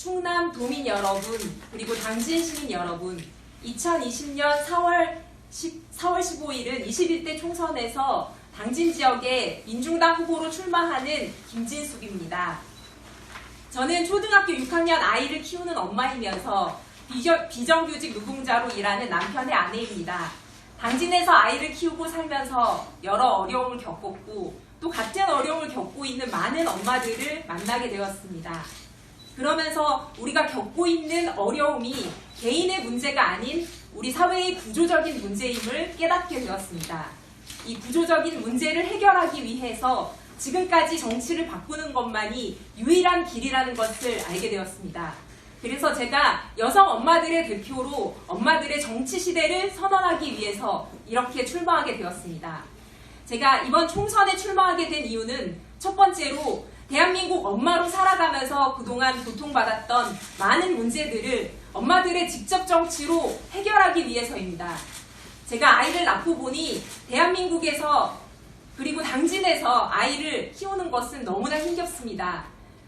충남 도민 여러분, 그리고 당진 시민 여러분, 2020년 4월 15일은 21대 총선에서 당진 지역에 민중당 후보로 출마하는 김진숙입니다. 저는 초등학교 6학년 아이를 키우는 엄마이면서 비정규직 노동자로 일하는 남편의 아내입니다. 당진에서 아이를 키우고 살면서 여러 어려움을 겪었고 또 같은 어려움을 겪고 있는 많은 엄마들을 만나게 되었습니다. 그러면서 우리가 겪고 있는 어려움이 개인의 문제가 아닌 우리 사회의 구조적인 문제임을 깨닫게 되었습니다. 이 구조적인 문제를 해결하기 위해서 지금까지 정치를 바꾸는 것만이 유일한 길이라는 것을 알게 되었습니다. 그래서 제가 여성 엄마들의 대표로 엄마들의 정치 시대를 선언하기 위해서 이렇게 출마하게 되었습니다. 제가 이번 총선에 출마하게 된 이유는 첫 번째로 대한민국 엄마로 살아가면서 그동안 고통받았던 많은 문제들을 엄마들의 직접 정치로 해결하기 위해서입니다. 제가 아이를 낳고 보니 대한민국에서 그리고 당진에서 아이를 키우는 것은 너무나 힘겹습니다.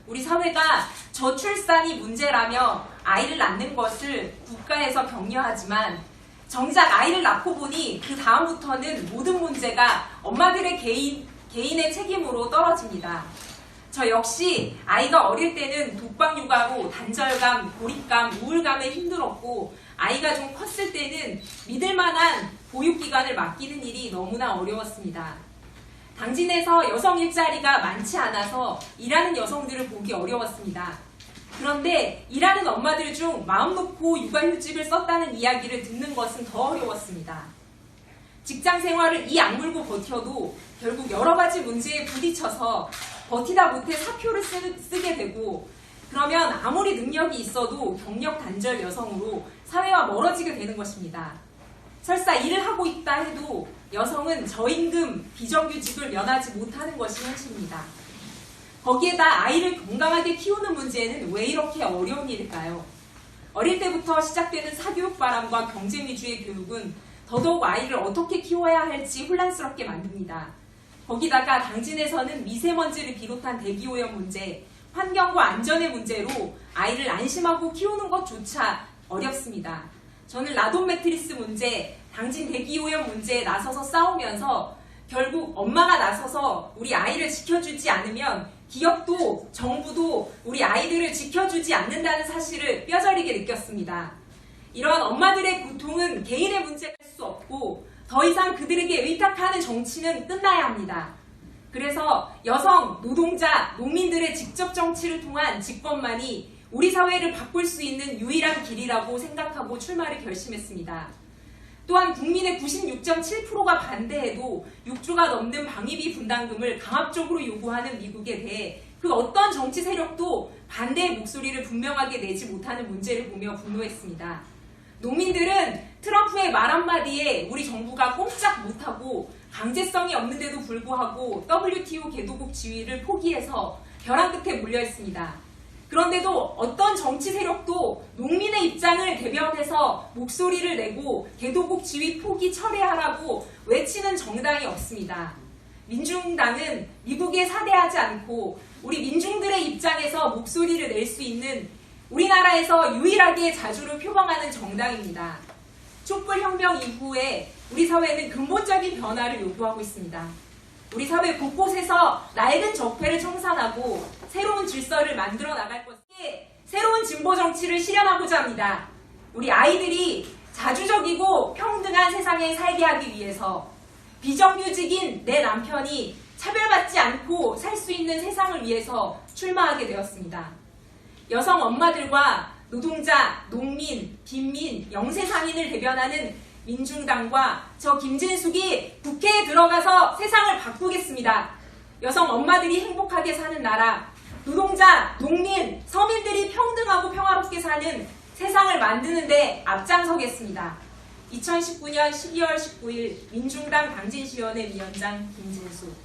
우리 사회가 저출산이 문제라며 아이를 낳는 것을 국가에서 격려하지만 정작 아이를 낳고 보니 그 다음부터는 모든 문제가 엄마들의 개인의 책임으로 떨어집니다. 저 역시 아이가 어릴 때는 독박육아로 단절감, 고립감, 우울감에 힘들었고 아이가 좀 컸을 때는 믿을 만한 보육기관을 맡기는 일이 너무나 어려웠습니다. 당진에서 여성 일자리가 많지 않아서 일하는 여성들을 보기 어려웠습니다. 그런데 일하는 엄마들 중 마음 놓고 육아휴직을 썼다는 이야기를 듣는 것은 더 어려웠습니다. 직장 생활을 이 악물고 버텨도 결국 여러 가지 문제에 부딪혀서 버티다 못해 사표를 쓰게 되고 그러면 아무리 능력이 있어도 경력 단절 여성으로 사회와 멀어지게 되는 것입니다. 설사 일을 하고 있다 해도 여성은 저임금, 비정규직을 면하지 못하는 것이 현실입니다. 거기에다 아이를 건강하게 키우는 문제는 왜 이렇게 어려운 일일까요? 어릴 때부터 시작되는 사교육 바람과 경쟁 위주의 교육은 더더욱 아이를 어떻게 키워야 할지 혼란스럽게 만듭니다. 거기다가 당진에서는 미세먼지를 비롯한 대기오염 문제, 환경과 안전의 문제로 아이를 안심하고 키우는 것조차 어렵습니다. 저는 라돈 매트리스 문제, 당진 대기오염 문제에 나서서 싸우면서 결국 엄마가 나서서 우리 아이를 지켜주지 않으면 기업도 정부도 우리 아이들을 지켜주지 않는다는 사실을 뼈저리게 느꼈습니다. 이러한 엄마들의 고통은 개인의 문제가 될 수 없고 더 이상 그들에게 의탁하는 정치는 끝나야 합니다. 그래서 여성, 노동자, 농민들의 직접 정치를 통한 집권만이 우리 사회를 바꿀 수 있는 유일한 길이라고 생각하고 출마를 결심했습니다. 또한 국민의 96.7%가 반대해도 6조가 넘는 방위비 분담금을 강압적으로 요구하는 미국에 대해 그 어떤 정치 세력도 반대의 목소리를 분명하게 내지 못하는 문제를 보며 분노했습니다. 농민들은 트럼프의 말 한마디에 우리 정부가 꼼짝 못하고 강제성이 없는데도 불구하고 WTO 개도국 지위를 포기해서 벼랑 끝에 몰려있습니다. 그런데도 어떤 정치 세력도 농민의 입장을 대변해서 목소리를 내고 개도국 지위 포기 철회하라고 외치는 정당이 없습니다. 민중당은 미국에 사대하지 않고 우리 민중들의 입장에서 목소리를 낼 수 있는 우리나라에서 유일하게 자주를 표방하는 정당입니다. 촛불혁명 이후에 우리 사회는 근본적인 변화를 요구하고 있습니다. 우리 사회 곳곳에서 낡은 적폐를 청산하고 새로운 질서를 만들어 나갈 것에 새로운 진보 정치를 실현하고자 합니다. 우리 아이들이 자주적이고 평등한 세상에 살게 하기 위해서 비정규직인 내 남편이 차별받지 않고 살 수 있는 세상을 위해서 출마하게 되었습니다. 여성 엄마들과 노동자, 농민, 빈민, 영세상인을 대변하는 민중당과 저 김진숙이 국회에 들어가서 세상을 바꾸겠습니다. 여성 엄마들이 행복하게 사는 나라, 노동자, 농민, 서민들이 평등하고 평화롭게 사는 세상을 만드는 데 앞장서겠습니다. 2019년 12월 19일 민중당 당진시의회 위원장 김진숙.